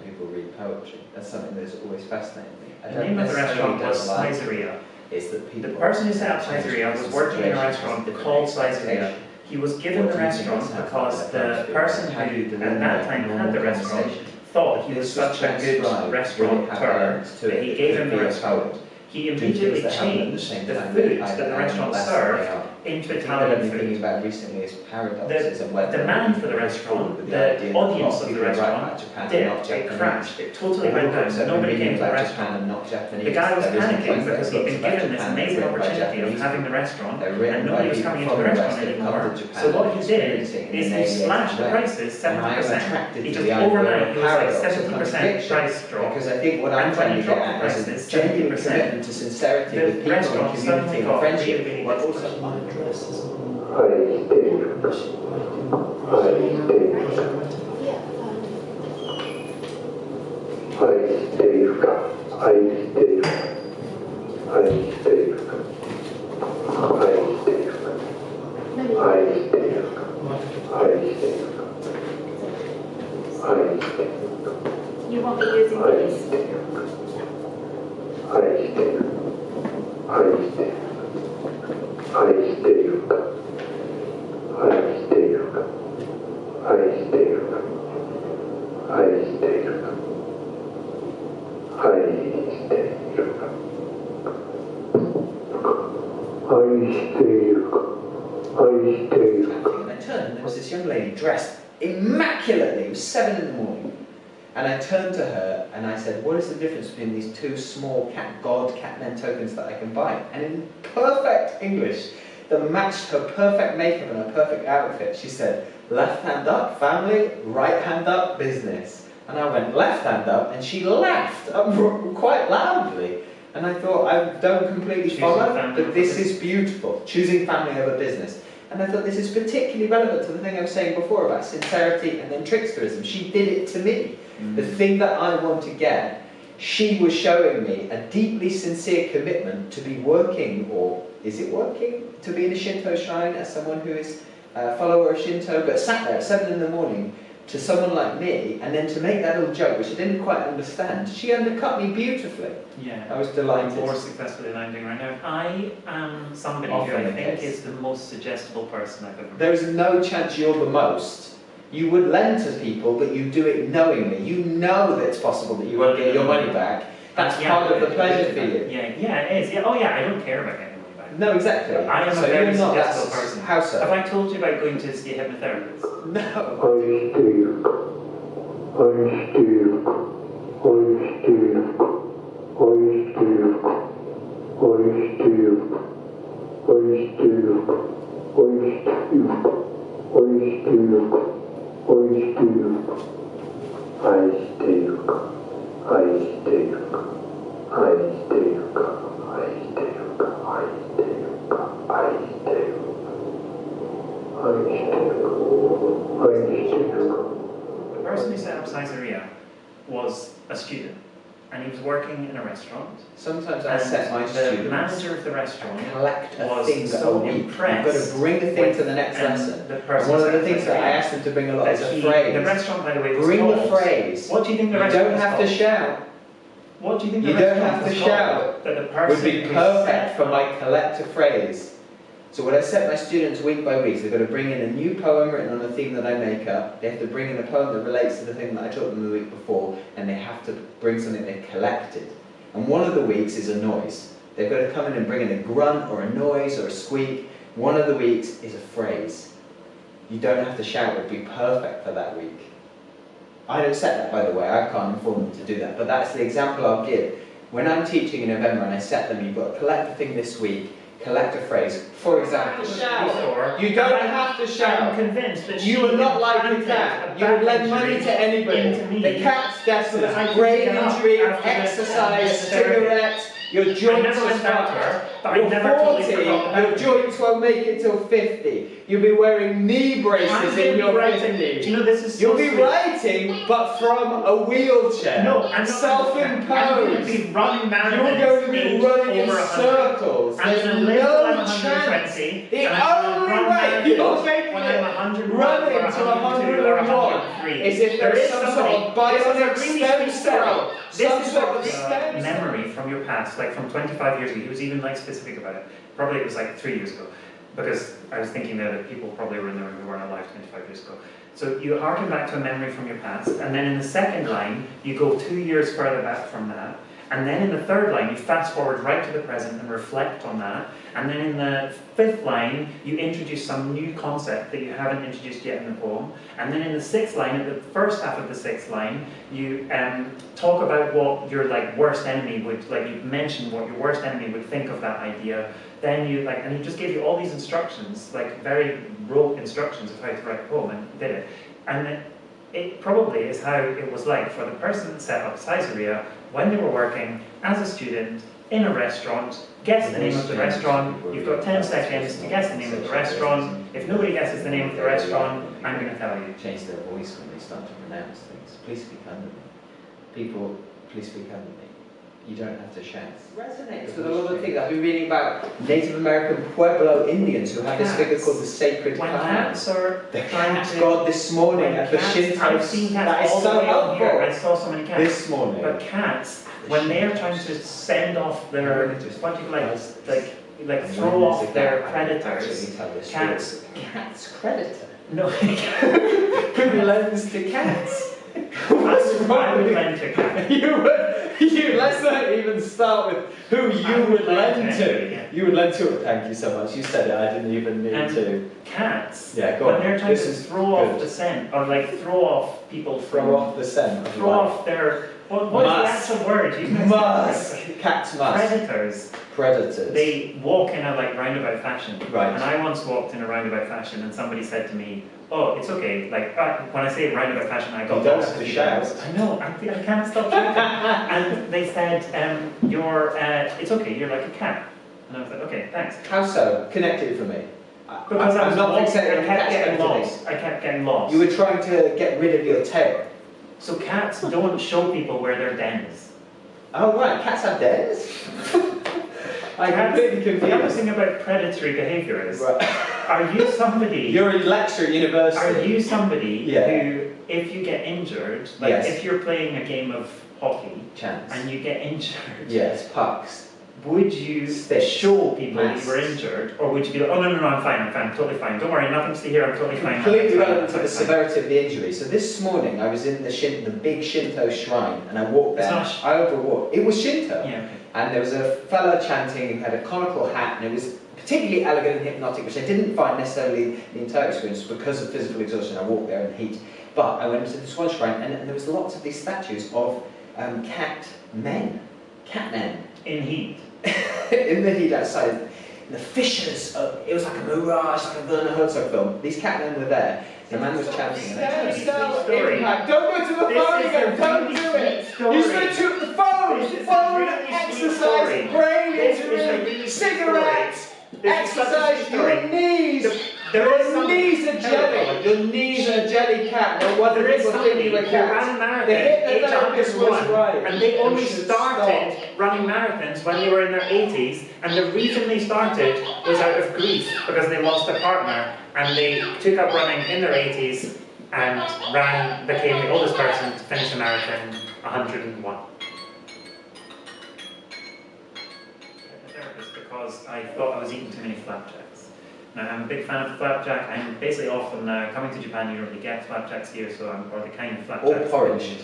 People read poetry. That's something that's always fascinated me. The name of the restaurant was Saizeriya. The person who set up Saizeriya was working in a restaurant called Saizeriya. He was given the restaurant because the person who at that time had the restaurant thought he was such a good restaurateur that he gave him the restaurant. He immediately changed the food that the restaurant served into Italian food. The demand for the restaurant, the audience of the restaurant, dipped, it crashed, it totally went down. Nobody came to the restaurant. The guy was panicking because he'd been given this amazing opportunity of having the restaurant, and nobody was coming into the restaurant anymore. So what he did is he slashed the prices 70%. He just overnight, it was like 70% price drop. Because I think what I'm trying to get at is a genuine commitment to sincerity with people and community and friendship. What also my address is You won't be using these. I turned and there was this young lady dressed immaculately. It was 7 in the morning. And I turned to her and I said, what is the difference between these two small Catman tokens that I can buy? And in perfect English, that matched her perfect makeup and her perfect outfit, she said, left hand up, family, right hand up, business. And I went, left hand up, and she laughed quite loudly. And I thought, I don't completely follow, but this is beautiful. Choosing family over business. And I thought this is particularly relevant to the thing I was saying before about sincerity and then tricksterism. She did it to me. The thing that I want to get, she was showing me a deeply sincere commitment to be working, or is it working, to be in a Shinto shrine as someone who is a follower of Shinto, but sat there at 7 in the morning to someone like me, and then to make that little joke, which I didn't quite understand. She undercut me beautifully. Yeah. I was delighted. More successfully than I'm doing right now. I am somebody who I think is the most suggestible person I've ever met. There is no chance you're the most. You would lend to people, but you do it knowingly. You know that it's possible that you won't get your money back. That's part of the pleasure for you. Yeah, it is. Yeah. Oh yeah, I don't care about getting money back. No, exactly. I am a very suggestible person. How so? Have I told you about going to see a hypnotherapist? No. The person who set up Saizeriya was a student, and he was working in a restaurant. Sometimes I set my students. The manager of the restaurant collect a was thing so a week. impressed. You've got to bring the thing to the next lesson. And one of the things that I asked them to bring a lot is a phrase. The restaurant, by the way, was bring called, the phrase. What do you think the restaurant You don't have to shout. What do you think the You don't restaurant have to was shout. That the person Would be perfect for my collective phrase. So when I set my students week by week, they've got to bring in a new poem written on a theme that I make up. They have to bring in a poem that relates to the thing that I taught them the week before, and they have to bring something they've collected. And one of the weeks is a noise. They've got to come in and bring in a grunt or a noise or a squeak. One of the weeks is a phrase. You don't have to shout, it would be perfect for that week. I don't set that, by the way, I can't inform them to do that, but that's the example I'll give. When I'm teaching in November and I set them, you've got to collect the thing this week, collect a phrase. For example, shout. You don't have to shout. I'm convinced that you are not like a cat. You would lend money to anybody. The cat's desperate. Brain injury, exercise, cigarettes, your joints are fat. But You're I never totally 40, forgot about your them. joints won't make it till 50. You'll be wearing knee braces in your writing. Do 50s. you know this is so You'll be sweet. writing, but from a wheelchair. No, I'm self-imposed. I'm going to be running marathons. You're going to be running in over 100. circles. I'm There's going to live till I'm no 120. chance. The and I'm only gonna run way you're marathons making when it I'm 101 running or to 102 or 101 103 is if There there's is some somebody- sort of bionic this is a really stem sweet cell. story. Some This is sort of a stem cell. memory from your past, like from 25 years ago. He was even like specific about it. Probably it was like 3 years ago, because I was thinking that people probably were in the room who weren't alive 25 years ago. So you harken back to a memory from your past, and then in the second line, you go 2 years further back from that, and then in the third line, you fast forward right to the present and reflect on that, and then in the fifth line, you introduce some new concept that you haven't introduced yet in the poem, and then in the sixth line, at the first half of the sixth line, you talk about what your worst enemy would, you mention what your worst enemy would think of that idea. Then you and he just gave you all these instructions, very rote instructions of how to write a poem, and did it. And it probably is how it was like for the person that set up Saizeriya when they were working as a student in a restaurant. Guess the name of the restaurant. You've got 10 seconds to guess the name of the restaurant. If nobody guesses the name of the restaurant, I'm going to tell you. Change their voice when they start to pronounce things. Please speak under me. People, please speak under me. You don't have to shout. It resonates with a lot of things. I've been reading about Native American Pueblo Indians who have this figure called the sacred When cow. cats are The trying cat to... god this morning at the cats, Shinto. I've seen cats That is all the so way up here. I helpful. saw so many cats. This morning. But cats, when they are trying to send off their, what do you like throw off their predators, cats. Cat's predator. No, Who lends to cats? What's I wrong would with lend to cats. let's not even start with who you would lend to. Yeah. You would lend to. Thank you so much. You said it. I didn't even need to. Cats, Yeah, go when on. they're trying This to is throw off good. the scent, or throw off people from... Throw off the scent. Throw off their... What is Musk. the actual word? You can Musk. Cats musk. Predators. Predators. They walk in a roundabout fashion. Right. And I once walked in a roundabout fashion, and somebody said to me, "Oh, it's okay." When I say roundabout fashion, I got You don't lost have a to few shout. times. I know. I can't stop shouting. And they said, "It's okay. You're like a cat." And I was like, "Okay, thanks." How so? Connect it for me. Because I was not walking, fixated I on kept cats getting today. lost. I kept getting lost. You were trying to get rid of your tail. So cats don't show people where their den is. Oh right, cats have dens? I'm completely The other confused. thing about predatory behaviour is, Right. are you somebody... You're a lecturer at university. Are you somebody Yeah. who, if you get injured, Yes. if you're playing a game of hockey Chance. and you get injured, Yes, pucks. would you Sticks. show people that you were Masks. injured, or would you be like, "Oh no, I'm fine, totally fine. Don't worry, nothing to see here. I'm totally fine." Completely relevant to the I'm fine." severity of the injury. So this morning I was in the big Shinto shrine and I walked It's there. not I overwalked. It was Shinto. Yeah. Okay. And there was a fella chanting, he had a conical hat, and it was particularly elegant and hypnotic, which I didn't find necessarily the entire experience because of physical exhaustion. I walked there in the heat. But I went to this one shrine, and there was lots of these statues of cat men. In heat. In the heat outside. The fissures, it was like a mirage, like a Werner Herzog film. These cat men were there. The man was chanting, and I Story. impact. Don't go to the This phone is again, a don't really do it! sweet story. You should have took the phone! This is a Phone, really sweet exercise, story. brain This is a injury, really sweet cigarettes, This is such a exercise, sweet story. your knees! There is Your some- knees are jelly! Your knees are jelly cat. No wonder There is people think somebody you were who cats. ran a marathon The age hypnotherapist was 101, right. and they only You should started stop. running marathons when they were in their 80s, and the reason they started was out of grief, because they lost a partner, and they took up running in their 80s, and became the oldest person to finish a marathon, 101. Hypnotherapist because I thought I was eating too many flapjacks. Now, I'm a big fan of flapjack. I'm basically often coming to Japan. You don't really get flapjacks here, or the kind of flapjacks. Or porridge.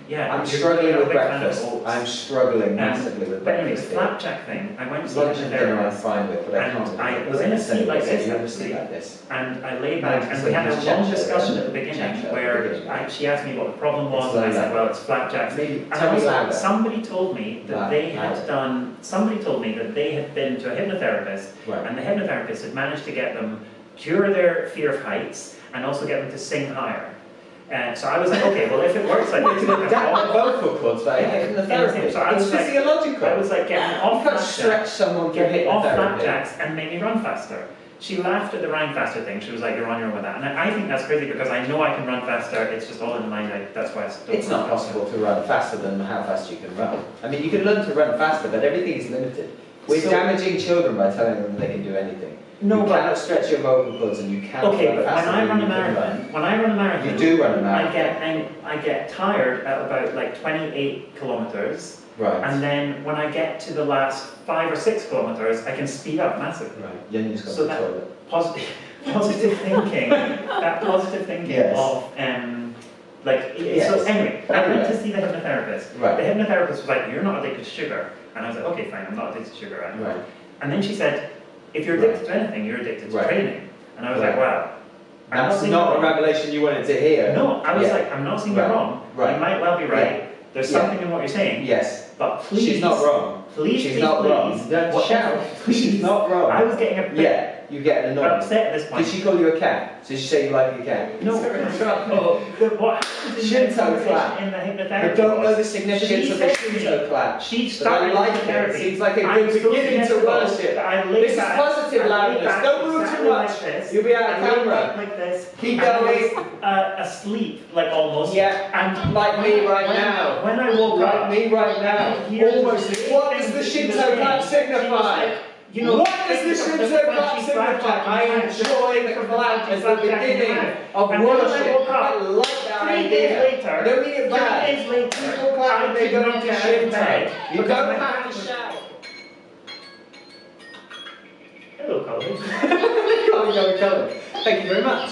Yeah, I'm you're struggling not a with big fan of breakfast. oats. I'm struggling massively with But anyway, the breakfast. flapjack thing, I went to see Lunch and dinner I'm therapist, fine with, but I and can't. I was in a seat like this, You ever actually. see like this? and I lay back, and we had a long discussion at the beginning where she asked me what the problem was, and I said, well, it's flapjacks. Maybe And tell me also, louder. somebody told me that somebody told me that they had been to a hypnotherapist, Right. and the hypnotherapist had managed to get them cure their fear of heights and also get them to sing higher. So I was like, okay, well if it works like this, Adapt the vocal cords by hitting the therapist. So It's physiological. I was like getting off You can't stretch someone through hitting off therapy. flapjacks and make me run faster. She laughed at the run faster thing. She was like, you're on your own with that. And I think that's crazy because I know I can run faster. It's just all in the mind. That's why it's not possible to run faster than how fast you can run. I mean, you can learn to run faster, but everything is limited. We're damaging children by telling them they can do anything. No, you cannot stretch your vocal cords, and you cannot okay, run but faster when I than run a you can marathon, when I run a marathon, you do run a marathon. I get tired at about like 28 kilometers. Right. And then when I get to the last 5 or 6 kilometers, I can speed up massively. Right. Yenya's got So the that toilet. positive thinking, that positive thinking Yes. of like. Yes. So anyway, I went to see the hypnotherapist. Right. The hypnotherapist was like, "You're not addicted to sugar," and I was like, "Okay, fine, I'm not addicted to sugar." Anymore. Right. And then she said, "If you're addicted to anything, you're addicted to Right. training." And I was Right. like, "Wow." That's not a revelation you wanted to hear. No, I was Yeah. like, I'm not saying Right. you're wrong. Right. You might well be right. Yeah. There's Yeah. something in what you're saying. Yes. But please. She's not wrong. Please, She's please, not please. wrong. Don't What- shout. She's not wrong. I was getting a bit Yeah, you get annoyed. upset at this point. Did she call you a cat? Did she say you like a cat? No. What happened in Shinto the conversation clap. in the I hypnotherapy don't know was the significance she of the said to me- Shinto clap. She But I started like it. therapy. Seems like a I'm good so beginning to sensible worship. that I lay This is back- positive I lay loudness. back Don't move too exactly much. like this. You'll be out of I lay camera. back like this. Keep and I going. was, asleep, like almost. Yeah, And like me right when, now. When I woke Like up, me right now. Almost. What does the Shinto clap signify? You know, What does the Shinto clap signify? I enjoy the clap as the beginning of And then when I worship. woke up, I like that 3 idea. days later, I don't mean it bad. 3 days later, People clap when I they could go not into get out of Shinto. bed You because don't my have hand to was- shout. Hello, Colin. Colin. Thank you very much.